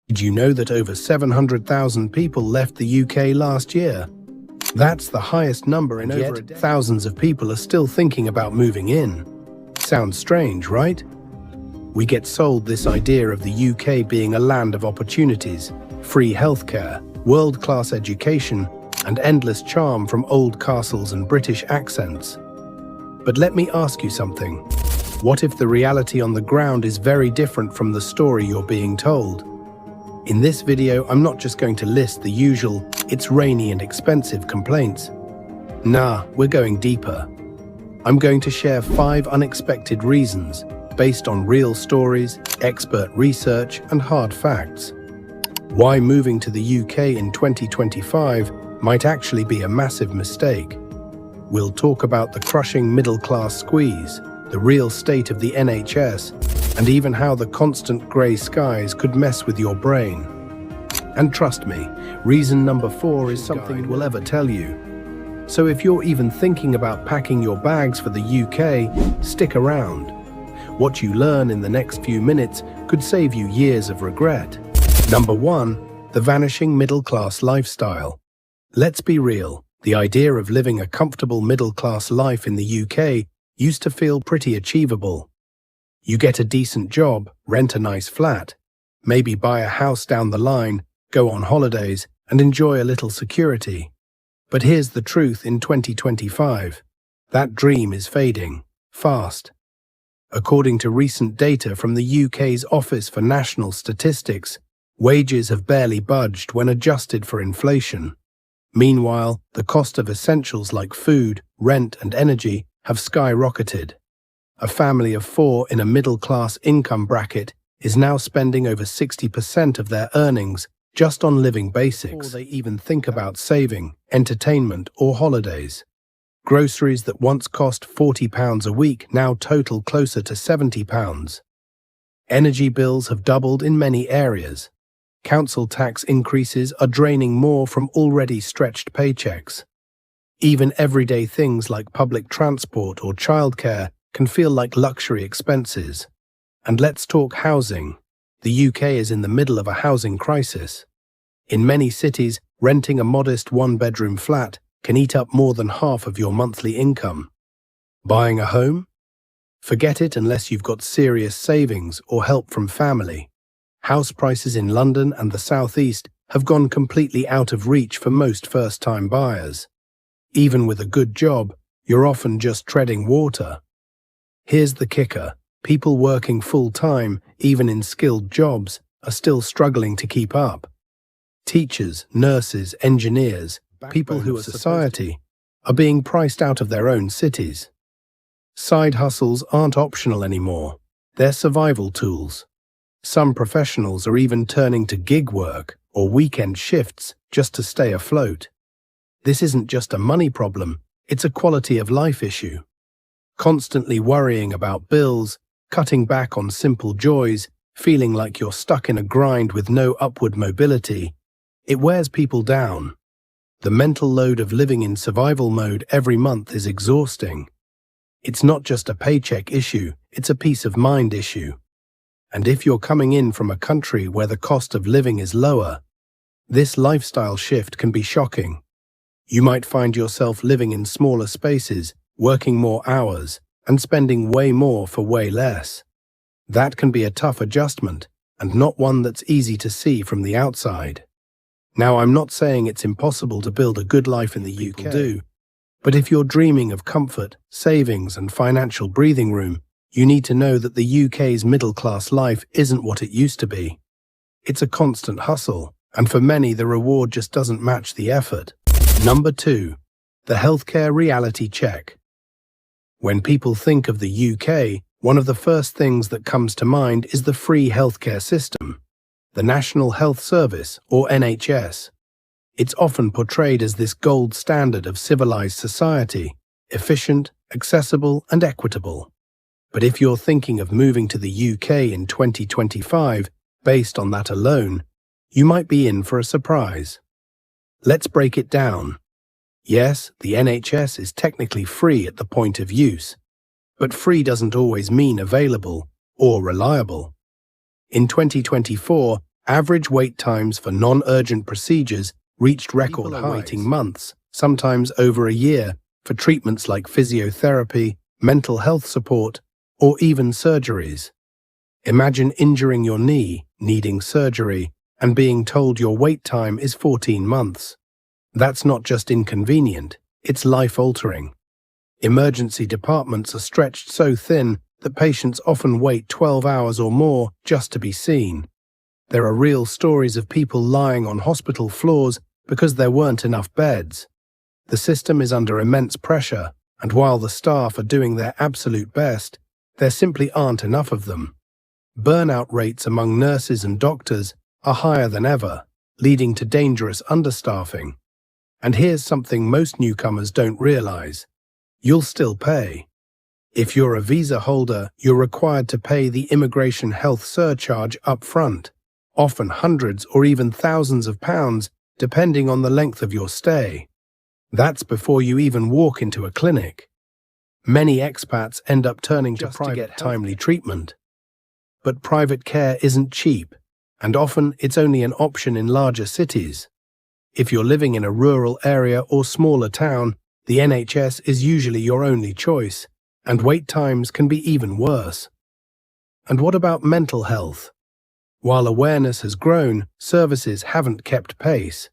Did you know that over 700,000 people left the UK last year? That's the highest number, and yet thousands of people are still thinking about moving in. Sounds strange, right? We get sold this idea of the UK being a land of opportunities, free healthcare, world-class education, and endless charm from old castles and British accents. But let me ask you something. What if the reality on the ground is very different from the story you're being told? In this video, I'm not just going to list the usual, "it's rainy and expensive" complaints. Nah, we're going deeper. I'm going to share 5 unexpected reasons, based on real stories, expert research, and hard facts. Why moving to the UK in 2025 might actually be a massive mistake. We'll talk about the crushing middle-class squeeze, the real state of the NHS, and even how the constant grey skies could mess with your brain. And trust me, reason number 4 is something we'll ever tell you. So if you're even thinking about packing your bags for the UK, stick around. What you learn in the next few minutes could save you years of regret. Number 1, the vanishing middle-class lifestyle. Let's be real, the idea of living a comfortable middle-class life in the UK used to feel pretty achievable. You get a decent job, rent a nice flat, maybe buy a house down the line, go on holidays, and enjoy a little security. But here's the truth in 2025. That dream is fading, fast. According to recent data from the UK's Office for National Statistics, wages have barely budged when adjusted for inflation. Meanwhile, the cost of essentials like food, rent, and energy have skyrocketed. A family of 4 in a middle-class income bracket is now spending over 60% of their earnings just on living basics, before they even think about saving, entertainment, or holidays. Groceries that once cost £40 a week now total closer to £70. Energy bills have doubled in many areas. Council tax increases are draining more from already stretched paychecks. Even everyday things like public transport or childcare can feel like luxury expenses. And let's talk housing. The UK is in the middle of a housing crisis. In many cities, renting a modest 1-bedroom flat can eat up more than half of your monthly income. Buying a home? Forget it unless you've got serious savings or help from family. House prices in London and the South East have gone completely out of reach for most first-time buyers. Even with a good job, you're often just treading water. Here's the kicker. People working full-time, even in skilled jobs, are still struggling to keep up. Teachers, nurses, engineers, people who are society, are being priced out of their own cities. Side hustles aren't optional anymore. They're survival tools. Some professionals are even turning to gig work or weekend shifts just to stay afloat. This isn't just a money problem, it's a quality of life issue. Constantly worrying about bills, cutting back on simple joys, feeling like you're stuck in a grind with no upward mobility, it wears people down. The mental load of living in survival mode every month is exhausting. It's not just a paycheck issue, it's a peace of mind issue. And if you're coming in from a country where the cost of living is lower, this lifestyle shift can be shocking. You might find yourself living in smaller spaces, working more hours, and spending way more for way less. That can be a tough adjustment, and not one that's easy to see from the outside. Now, I'm not saying it's impossible to build a good life in the UK, but if you're dreaming of comfort, savings, and financial breathing room, you need to know that the UK's middle-class life isn't what it used to be. It's a constant hustle, and for many the reward just doesn't match the effort. Number 2. The healthcare reality check. When people think of the UK, one of the first things that comes to mind is the free healthcare system, the National Health Service, or NHS. It's often portrayed as this gold standard of civilized society, efficient, accessible, and equitable. But if you're thinking of moving to the UK in 2025, based on that alone, you might be in for a surprise. Let's break it down. Yes, the NHS is technically free at the point of use, but free doesn't always mean available or reliable. In 2024, Average wait times for non-urgent procedures reached record highs. Waiting months, sometimes over a year, for treatments like physiotherapy, mental health support, or even surgeries. Imagine injuring your knee, needing surgery, and being told your wait time is 14 months. That's not just inconvenient, it's life-altering. Emergency departments are stretched so thin that patients often wait 12 hours or more just to be seen. There are real stories of people lying on hospital floors because there weren't enough beds. The system is under immense pressure, and while the staff are doing their absolute best, there simply aren't enough of them. Burnout rates among nurses and doctors are higher than ever, leading to dangerous understaffing. And here's something most newcomers don't realize. You'll still pay. If you're a visa holder, you're required to pay the immigration health surcharge up front, often hundreds or even thousands of pounds, depending on the length of your stay. That's before you even walk into a clinic. Many expats end up turning to private timely treatment. But private care isn't cheap, and often it's only an option in larger cities. If you're living in a rural area or smaller town, the NHS is usually your only choice, and wait times can be even worse. And what about mental health? While awareness has grown, services haven't kept pace.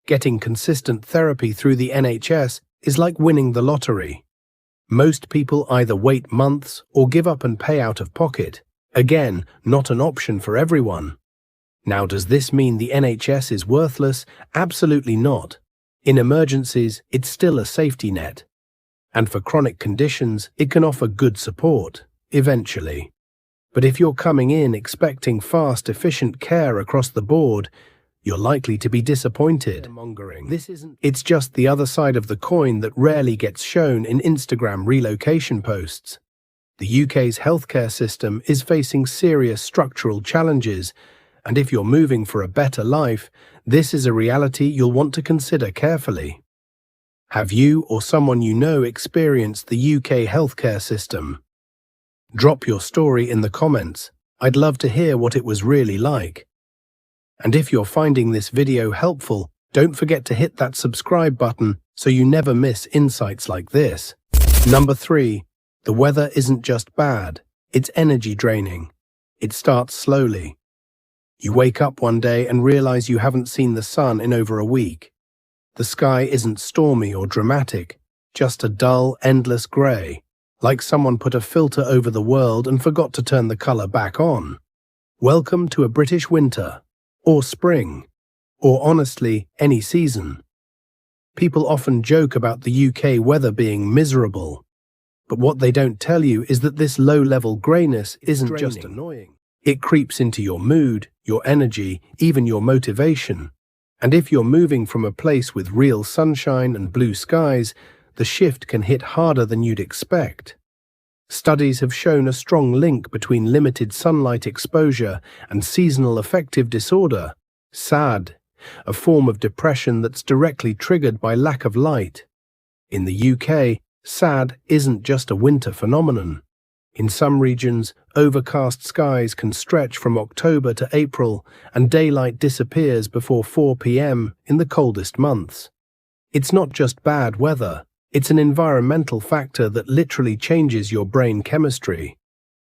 Getting consistent therapy through the NHS is like winning the lottery. Most people either wait months or give up and pay out of pocket. Again, not an option for everyone. Now, does this mean the NHS is worthless? Absolutely not. In emergencies, it's still a safety net. And for chronic conditions, it can offer good support, eventually. But if you're coming in expecting fast, efficient care across the board, you're likely to be disappointed. It's just the other side of the coin that rarely gets shown in Instagram relocation posts. The UK's healthcare system is facing serious structural challenges, and if you're moving for a better life, this is a reality you'll want to consider carefully. Have you or someone you know experienced the UK healthcare system? Drop your story in the comments. I'd love to hear what it was really like. And if you're finding this video helpful, don't forget to hit that subscribe button so you never miss insights like this. Number 3. The weather isn't just bad, it's energy draining. It starts slowly. You wake up one day and realize you haven't seen the sun in over a week. The sky isn't stormy or dramatic, just a dull, endless grey, like someone put a filter over the world and forgot to turn the colour back on. Welcome to a British winter, or spring, or honestly, any season. People often joke about the UK weather being miserable. But what they don't tell you is that this low-level greyness isn't just annoying. It creeps into your mood, your energy, even your motivation. And if you're moving from a place with real sunshine and blue skies, the shift can hit harder than you'd expect. Studies have shown a strong link between limited sunlight exposure and seasonal affective disorder, SAD, a form of depression that's directly triggered by lack of light. In the UK, SAD isn't just a winter phenomenon. In some regions, overcast skies can stretch from October to April, and daylight disappears before 4 p.m. in the coldest months. It's not just bad weather, it's an environmental factor that literally changes your brain chemistry.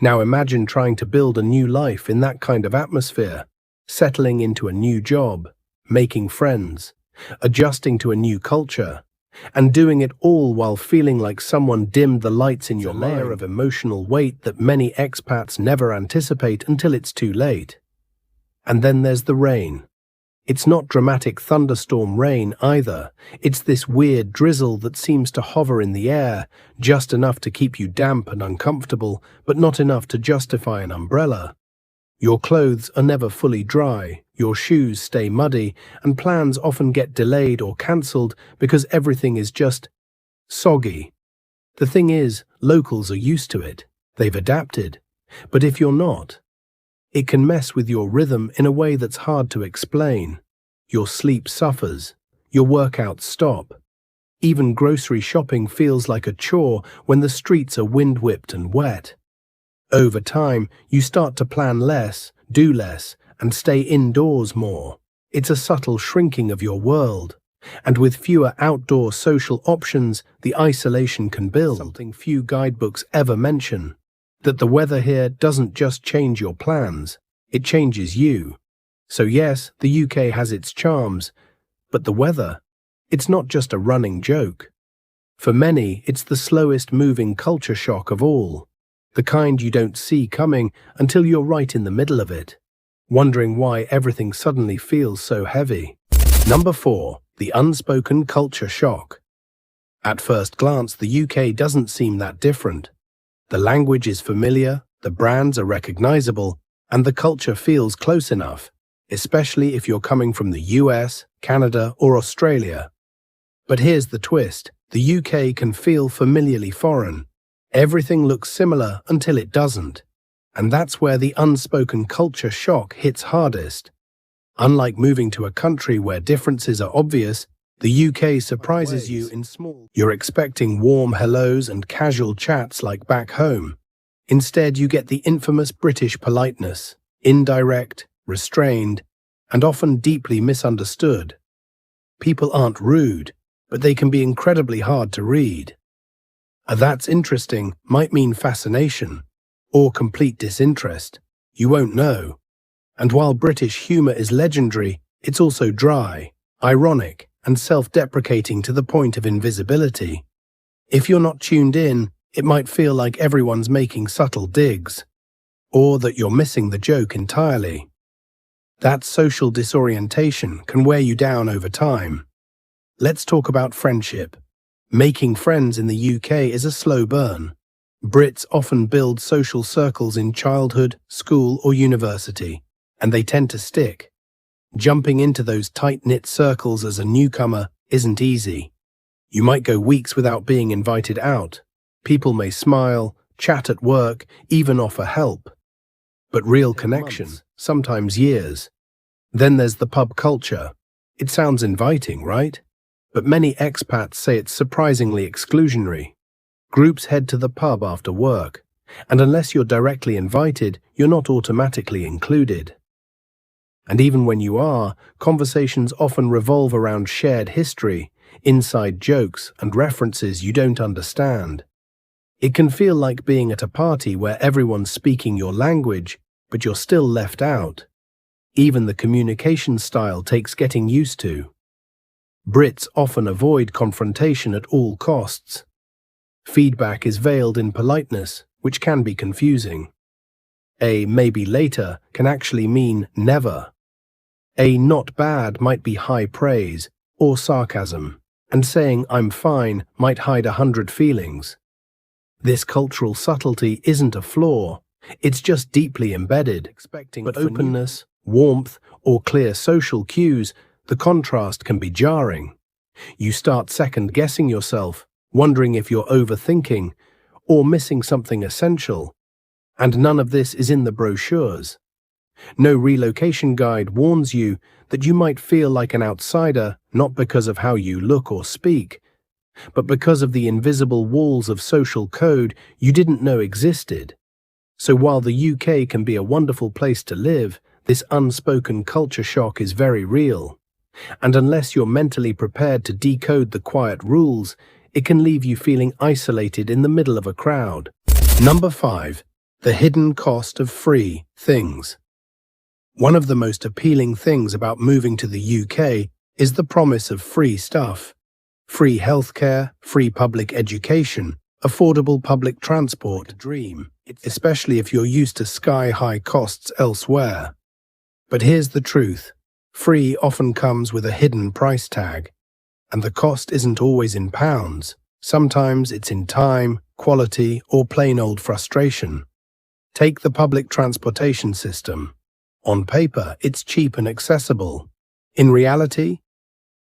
Now imagine trying to build a new life in that kind of atmosphere, settling into a new job, making friends, adjusting to a new culture, and doing it all while feeling like someone dimmed the lights in your mind. Layer of emotional weight that many expats never anticipate until it's too late. And then there's the rain. It's not dramatic thunderstorm rain either. It's this weird drizzle that seems to hover in the air, just enough to keep you damp and uncomfortable, but not enough to justify an umbrella. Your clothes are never fully dry, your shoes stay muddy, and plans often get delayed or cancelled because everything is just soggy. The thing is, locals are used to it. They've adapted. But if you're not, it can mess with your rhythm in a way that's hard to explain. Your sleep suffers. Your workouts stop. Even grocery shopping feels like a chore when the streets are wind-whipped and wet. Over time, you start to plan less, do less, and stay indoors more. It's a subtle shrinking of your world. And with fewer outdoor social options, the isolation can build. Something few guidebooks ever mention. That the weather here doesn't just change your plans, it changes you. So yes, the UK has its charms, but the weather, it's not just a running joke. For many, it's the slowest moving culture shock of all. The kind you don't see coming until you're right in the middle of it, wondering why everything suddenly feels so heavy. Number 4. The unspoken culture shock. At first glance, the UK doesn't seem that different. The language is familiar, the brands are recognizable, and the culture feels close enough, especially if you're coming from the US, Canada, or Australia. But here's the twist. The UK can feel familiarly foreign. Everything looks similar until it doesn't. And that's where the unspoken culture shock hits hardest. Unlike moving to a country where differences are obvious, the UK surprises you in small. You're expecting warm hellos and casual chats like back home. Instead, you get the infamous British politeness, indirect, restrained, and often deeply misunderstood. People aren't rude, but they can be incredibly hard to read. That's interesting might mean fascination, or complete disinterest. You won't know. And while British humour is legendary, it's also dry, ironic, and self-deprecating to the point of invisibility. If you're not tuned in, it might feel like everyone's making subtle digs, or that you're missing the joke entirely. That social disorientation can wear you down over time. Let's talk about friendship. Making friends in the UK is a slow burn. Brits often build social circles in childhood, school, or university, and they tend to stick. Jumping into those tight-knit circles as a newcomer isn't easy. You might go weeks without being invited out. People may smile, chat at work, even offer help. But real connection, sometimes years. Then there's the pub culture. It sounds inviting, right? But many expats say it's surprisingly exclusionary. Groups head to the pub after work, and unless you're directly invited, you're not automatically included. And even when you are, conversations often revolve around shared history, inside jokes, and references you don't understand. It can feel like being at a party where everyone's speaking your language, but you're still left out. Even the communication style takes getting used to. Brits often avoid confrontation at all costs. Feedback is veiled in politeness, which can be confusing. A maybe later can actually mean never. A not bad might be high praise or sarcasm, and saying I'm fine might hide 100 feelings. This cultural subtlety isn't a flaw, it's just deeply embedded. But openness, warmth, or clear social cues, the contrast can be jarring. You start second-guessing yourself, wondering if you're overthinking or missing something essential. And none of this is in the brochures. No relocation guide warns you that you might feel like an outsider not because of how you look or speak, but because of the invisible walls of social code you didn't know existed. So while the UK can be a wonderful place to live, this unspoken culture shock is very real. And unless you're mentally prepared to decode the quiet rules, it can leave you feeling isolated in the middle of a crowd. Number 5. The hidden cost of free things. One of the most appealing things about moving to the UK is the promise of free stuff. Free healthcare, free public education, affordable public transport, a dream, especially if you're used to sky-high costs elsewhere. But here's the truth. Free often comes with a hidden price tag, and the cost isn't always in pounds. Sometimes it's in time, quality, or plain old frustration. Take the public transportation system. On paper, it's cheap and accessible. In reality,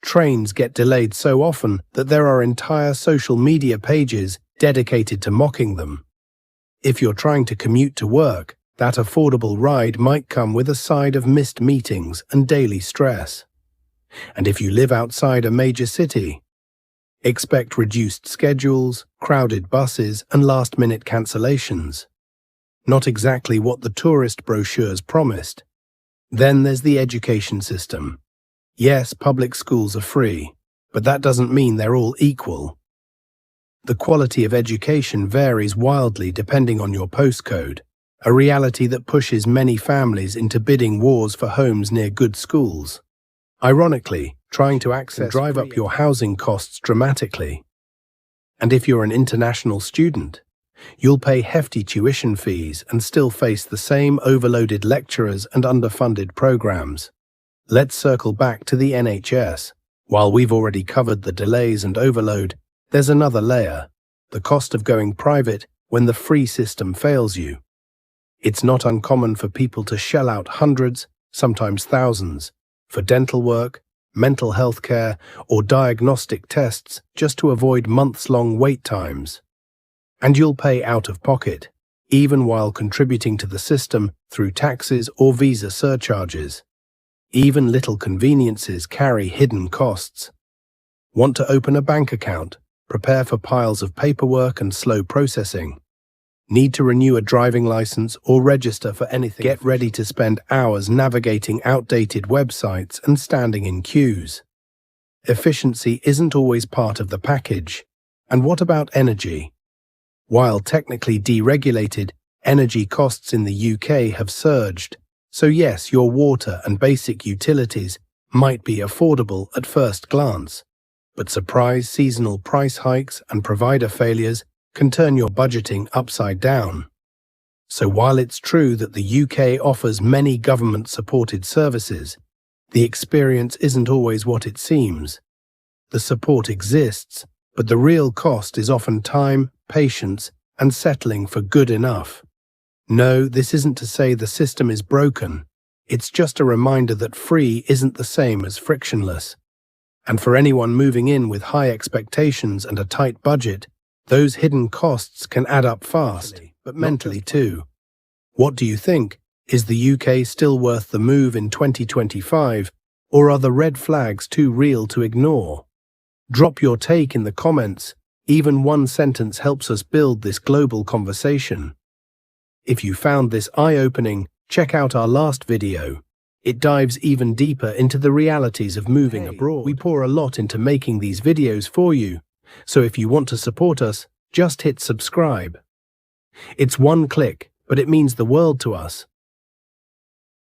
trains get delayed so often that there are entire social media pages dedicated to mocking them. If you're trying to commute to work, that affordable ride might come with a side of missed meetings and daily stress. And if you live outside a major city, expect reduced schedules, crowded buses, and last-minute cancellations. Not exactly what the tourist brochures promised. Then there's the education system. Yes, public schools are free, but that doesn't mean they're all equal. The quality of education varies wildly depending on your postcode, a reality that pushes many families into bidding wars for homes near good schools. Ironically, trying to access can drive up your housing costs dramatically. And if you're an international student, you'll pay hefty tuition fees and still face the same overloaded lecturers and underfunded programs. Let's circle back to the NHS. While we've already covered the delays and overload, there's another layer: the cost of going private when the free system fails you. It's not uncommon for people to shell out hundreds, sometimes thousands, for dental work, mental health care, or diagnostic tests just to avoid months-long wait times. And you'll pay out of pocket, even while contributing to the system through taxes or visa surcharges. Even little conveniences carry hidden costs. Want to open a bank account? Prepare for piles of paperwork and slow processing. Need to renew a driving license or register for anything? Get ready to spend hours navigating outdated websites and standing in queues. Efficiency isn't always part of the package. And what about energy? While technically deregulated, energy costs in the UK have surged. So yes, your water and basic utilities might be affordable at first glance, but surprise seasonal price hikes and provider failures can turn your budgeting upside down. So while it's true that the UK offers many government-supported services, the experience isn't always what it seems. The support exists, but the real cost is often time, patience, and settling for good enough. No, this isn't to say the system is broken. It's just a reminder that free isn't the same as frictionless. And for anyone moving in with high expectations and a tight budget, those hidden costs can add up fast, but mentally too. What do you think? Is the UK still worth the move in 2025, or are the red flags too real to ignore? Drop your take in the comments. Even one sentence helps us build this global conversation. If you found this eye-opening, check out our last video. It dives even deeper into the realities of moving abroad. We pour a lot into making these videos for you, so if you want to support us, just hit subscribe. It's one click, but it means the world to us.